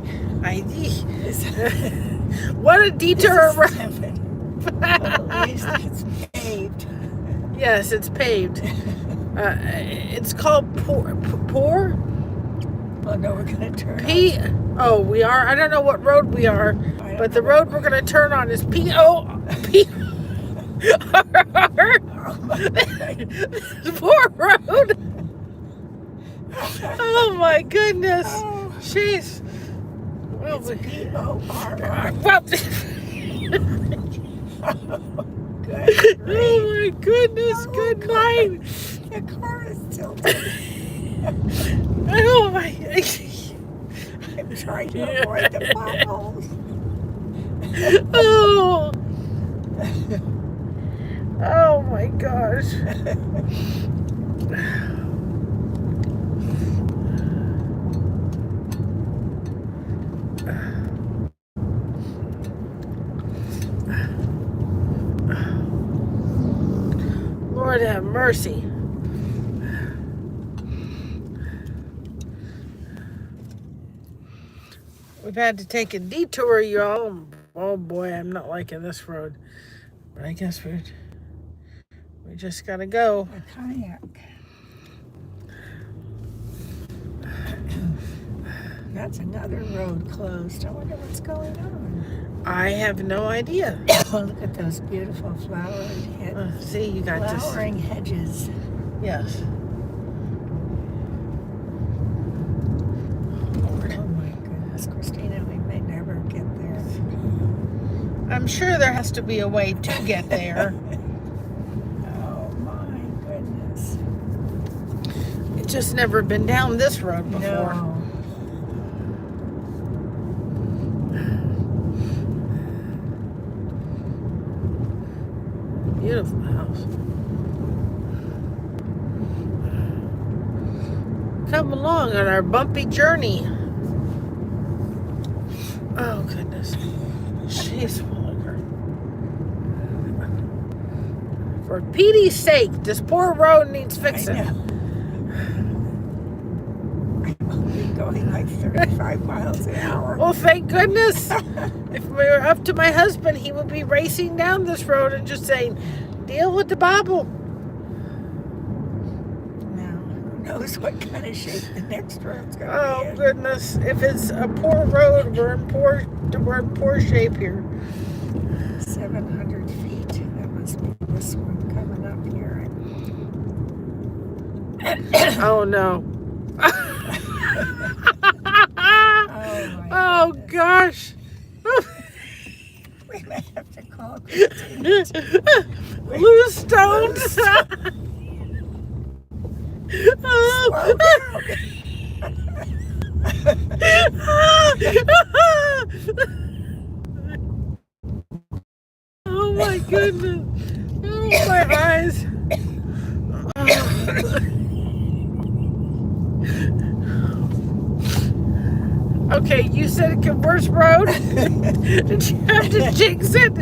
What a detour!
But at least it's paved.
Yes, it's paved. It's called Poor.
Oh no, we're gonna turn.
Oh, we are. I don't know what road we are, but the road we're gonna turn on is P-O. Poor road. Oh my goodness. Jeez.
Well, it's P-O-R-R.
Well, oh my goodness. Good night.
The car is tilted.
Oh my.
I'm trying to avoid the potholes.
Oh. Oh my gosh. Lord have mercy. We've had to take a detour, y'all. Oh boy, I'm not liking this road. But I guess we just gotta go.
A kayak. That's another road closed. I wonder what's going on.
I have no idea.
Look at those beautiful flowering hedges.
See, you got
flowering hedges.
Yes.
Christina, we may never get there.
I'm sure there has to be a way to get there.
Oh my goodness.
It's just never been down this road before.
No.
Beautiful house. Come along on our bumpy journey. Oh, goodness. She's Williker. For Petey's sake, this poor road needs fixing.
I'm only going like 35 miles an hour.
Well, thank goodness. If we were up to my husband, he would be racing down this road and just saying, deal with the Bible.
Who knows what kind of shape the next road's going to be in.
Oh goodness! If it's a poor road, we're in poor shape here.
700 feet. That must be this one coming up here.
Oh no! Oh gosh!
We may have to call Christine.
Loose stones.
Slow down.
Oh my goodness. Oh, my eyes. Okay, you said it could worse road. Did you have to jinx it?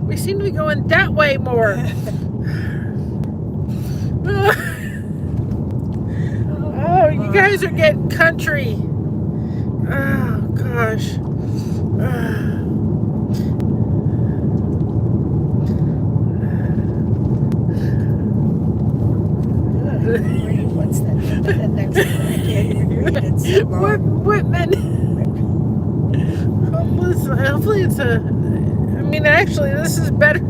We seem to be going that way more. Oh, you guys are getting country. Oh, gosh.
What's the next one? I can't even read it. So long.
Whitman. Hopefully it's a... I mean, actually, this is better.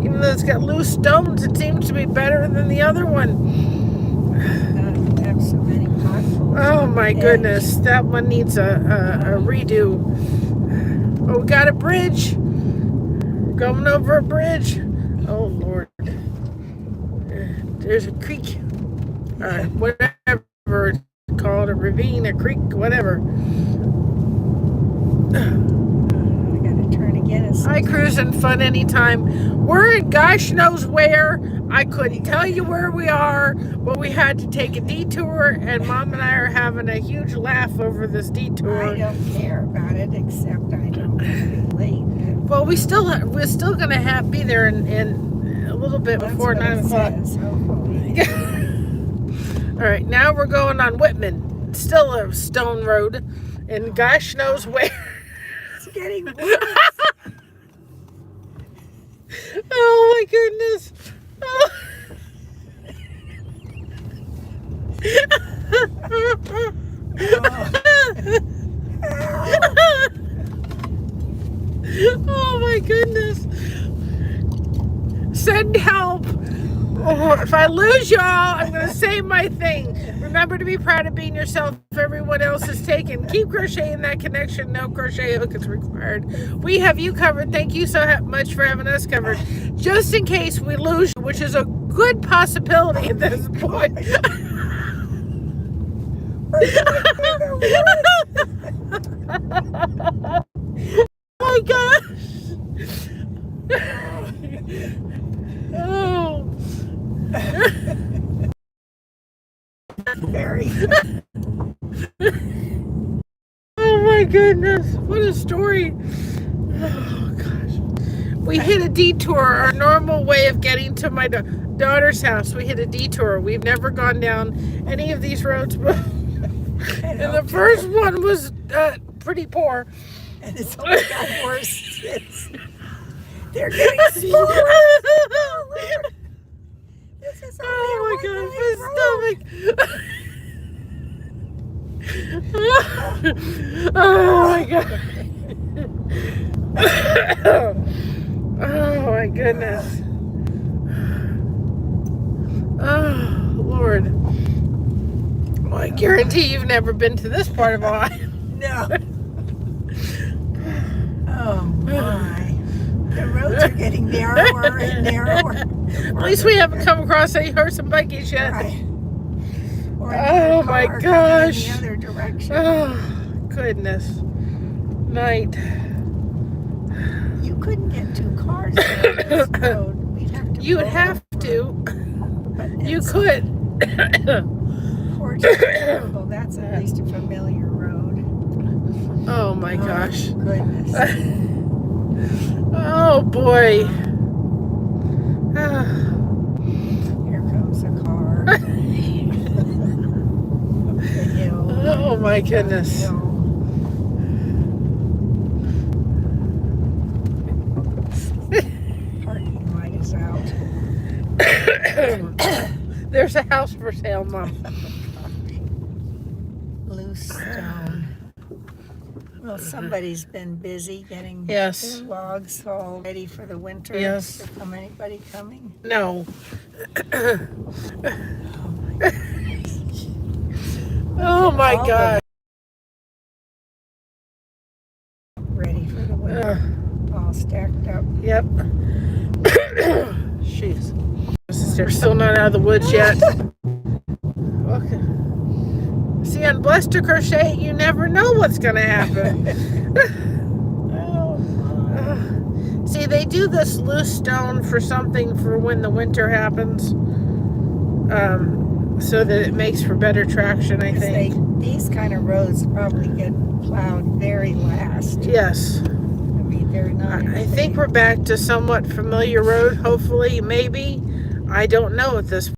Even though it's got loose stones, it seems to be better than the other one.
Have so many potholes.
Oh my goodness, that one needs a redo. Oh, we got a bridge. We're going over a bridge. Oh, Lord. There's a creek. Whatever it's called, a ravine, a creek, whatever.
I gotta turn again.
I cruise in fun anytime. We're in gosh knows where. I couldn't tell you where we are, but we had to take a detour, and Mom and I are having a huge laugh over this detour.
I don't care about it, except I don't want to be late.
Well, we're still gonna be there in a little bit before 9 o'clock. All right, now we're going on Whitman, still a stone road, and gosh knows where.
It's getting worse.
Oh my goodness. Oh. Oh my goodness. Send help. Oh, if I lose y'all, I'm going to say my thing. Remember to be proud of being yourself. If everyone else is taken, keep crocheting that connection. No crochet hook is required. We have you covered. Thank you so much for having us covered. Just in case we lose you, which is a good possibility at this point. Oh my gosh. Oh.
Very.
Oh my goodness. What a story. Oh gosh. We hit a detour. Our normal way of getting to my daughter's house. We hit a detour. We've never gone down any of these roads. And the first one was pretty poor.
And it's only got worse since. They're getting smaller. This is
Oh my god, my stomach. Oh my god. Oh my goodness. Oh Lord. Well, I guarantee you've never been to this part of Ohio.
No. Oh my. The roads are getting narrower and narrower.
At least we haven't come across any horse and buggies yet.
Right.
Oh my gosh.
In the other direction.
Oh goodness. Night.
You couldn't get 2 cars down this road. We'd have to.
You would have to. You could.
Well, that's at least a familiar road.
Oh my gosh.
Goodness.
Oh boy.
Here comes a car.
Oh my goodness.
Parking light is out.
There's a house for sale, Mom.
Loose stone. Well, somebody's been busy getting
Yes.
their logs all ready for the winter.
Yes.
Is anybody coming?
No. Oh my god.
Ready for the winter. All stacked up.
Yep. Jeez. They're still not out of the woods yet. Okay. See, on Blessed2Crochet, you never know what's going to happen. See, they do this loose stone for something for when the winter happens. So that it makes for better traction, I think.
These kind of roads probably get plowed very last.
Yes.
I mean, they're not.
I think we're back to somewhat familiar road, hopefully, maybe. I don't know at this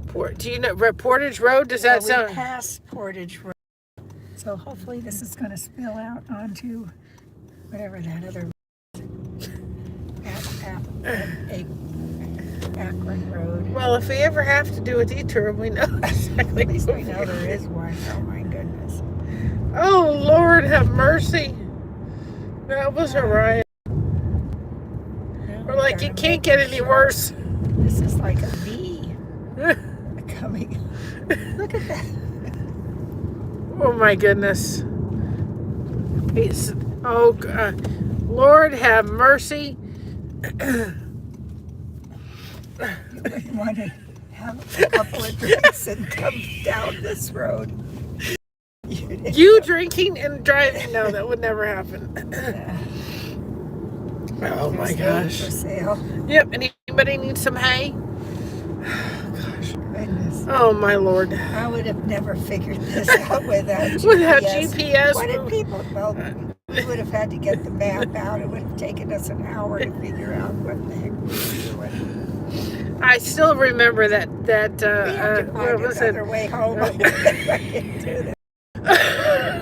point. Do you know Portage Road? Does that sound?
We passed Portage Road. So hopefully this is going to spill out onto whatever that other Akron Road.
Well, if we ever have to do a detour, we know exactly.
At least we know there is one. Oh my goodness.
Oh Lord, have mercy. That was a riot. We're like, it can't get any worse.
This is like a V coming. Look at that.
Oh my goodness. Lord have mercy.
You wouldn't want to have a couple of drinks and come down this road.
You drinking and driving? No, that would never happen. Oh my gosh.
For sale.
Yep. Anybody need some hay? Gosh.
Goodness.
Oh my Lord.
I would have never figured this out without GPS.
Without GPS.
What did people? Well, we would have had to get the map out. It would have taken us an hour to figure out what the heck we were doing.
I still remember that.
We have to find another way home. I can do that.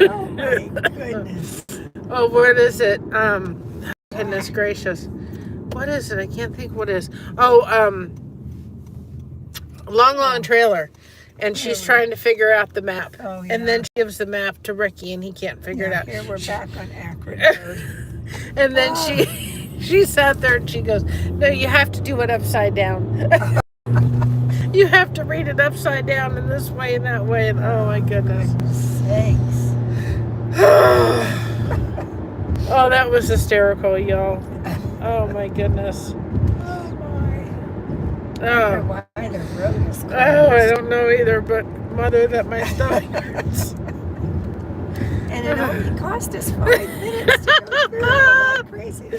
Oh my goodness.
Oh, what is it? Goodness gracious. What is it? I can't think what it is. Oh, Long Trailer. And she's trying to figure out the map.
Oh, yeah.
And then she gives the map to Ricky and he can't figure it out.
Here we're back on Akron Road.
And then she sat there and she goes, no, you have to do it upside down. You have to read it upside down in this way and that way. And oh my goodness.
Thanks.
Oh, that was hysterical, y'all. Oh my goodness.
Oh my. I
Oh.
wonder why the road is closed.
Oh, I don't know either, but mother, that my stomach hurts.
And it only cost us 5 minutes to go through all that crazy.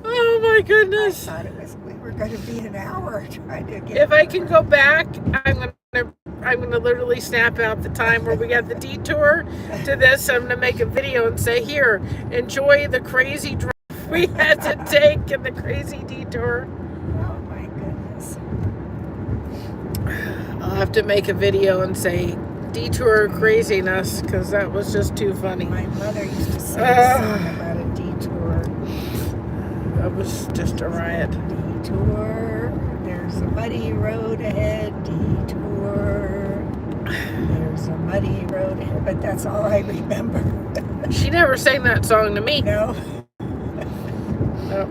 Oh my
I
goodness.
thought we were going to be an hour trying to get.
If I can go back, I'm gonna literally snap out the time where we got the detour to this. I'm gonna make a video and say, here, enjoy the crazy drive we had to take and the crazy detour.
Oh my goodness.
I'll have to make a video and say detour craziness because that was just too funny.
My mother used to sing a song about a detour.
That was just a riot.
Detour, there's a muddy road ahead. Detour, there's a muddy road ahead. But that's all I remember.
She never sang that song to me.
No.
Oh.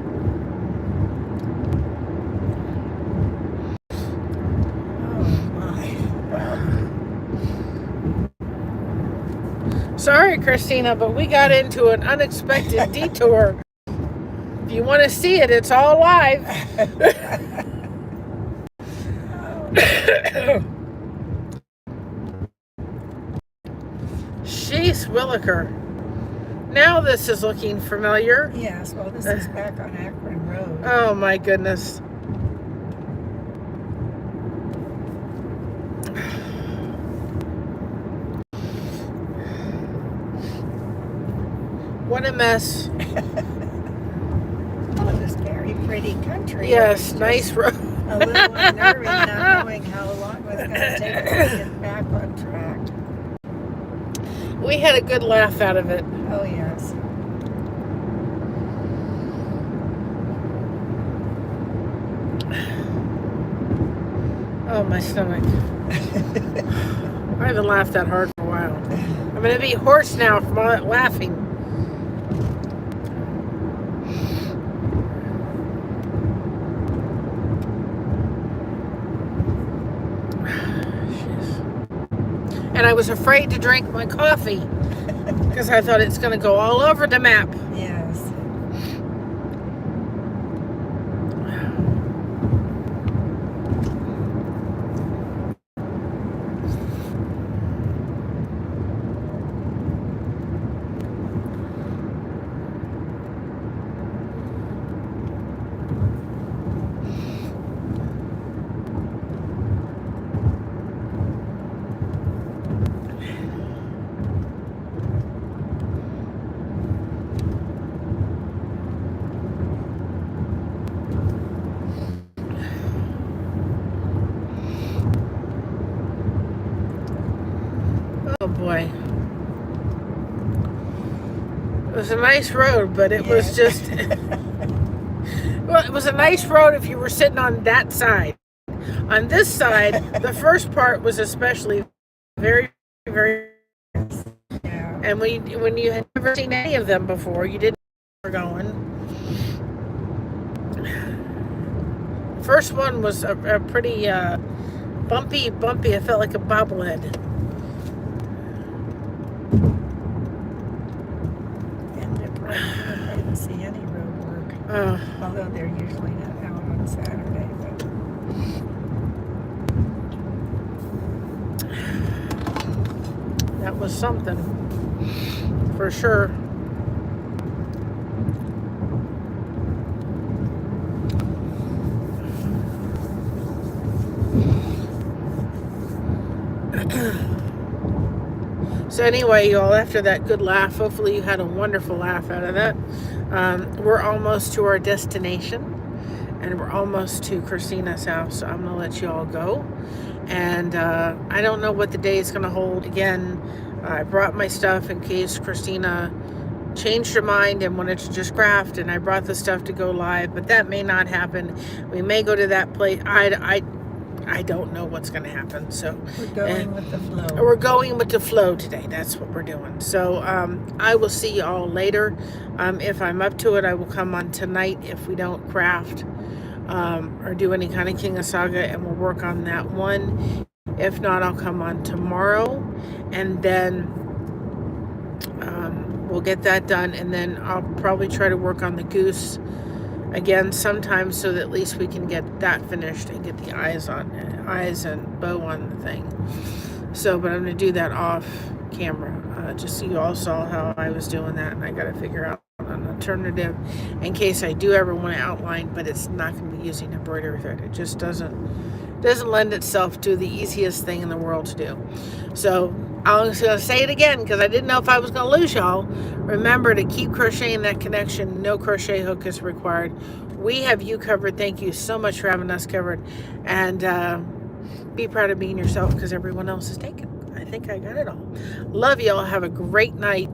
Sorry, Christina, but we got into an unexpected detour. If you want to see it, it's all live. Sheesh Williker. Now this is looking familiar.
Yes, well, this is back on Akron Road.
Oh my goodness. What a mess.
Oh, this very pretty country.
Yes, nice road.
A little unnerving, not knowing how long it was going to take us to get back on track.
We had a good laugh out of it.
Oh, yes.
Oh, my stomach. I haven't laughed that hard for a while. I'm going to be hoarse now from all that laughing. And I was afraid to drink my coffee because I thought it's going to go all over the map.
Yes.
Oh boy. It was a nice road, but it was just... Well, it was a nice road if you were sitting on that side. On this side, the first part was especially very, very...
Yeah.
And when you had never seen any of them before, you didn't know where going. First one was a pretty bumpy. I felt like a bobblehead.
And I didn't see any Although they're usually not out on Saturday. But
that was something, for sure. So anyway, y'all, after that good laugh, hopefully you had a wonderful laugh out of that. We're almost to our destination, and we're almost to Christina's house, so I'm going to let you all go. And I don't know what the day is going to hold. Again, I brought my stuff in case Christina changed her mind and wanted to just craft, and I brought the stuff to go live, but that may not happen. We may go to that place. I don't know what's going to happen. So
we're going with the flow.
We're going with the flow today. That's what we're doing. So I will see you all later. If I'm up to it, I will come on tonight if we don't craft or do any kind of King of Saga, and we'll work on that one. If not, I'll come on tomorrow, and then we'll get that done, and then I'll probably try to work on the goose again sometime, so that at least we can get that finished and get the eyes and bow on the thing. So, but I'm going to do that off camera, just so you all saw how I was doing that, and I got to figure out an alternative in case I do ever want to outline, but it's not going to be using embroidery thread. It just doesn't lend itself to the easiest thing in the world to do. So I was going to say it again because I didn't know if I was going to lose y'all. Remember to keep crocheting that connection. No crochet hook is required. We have you covered. Thank you so much for having us covered. And be proud of being yourself because everyone else is taken. I think I got it all. Love y'all. Have a great night.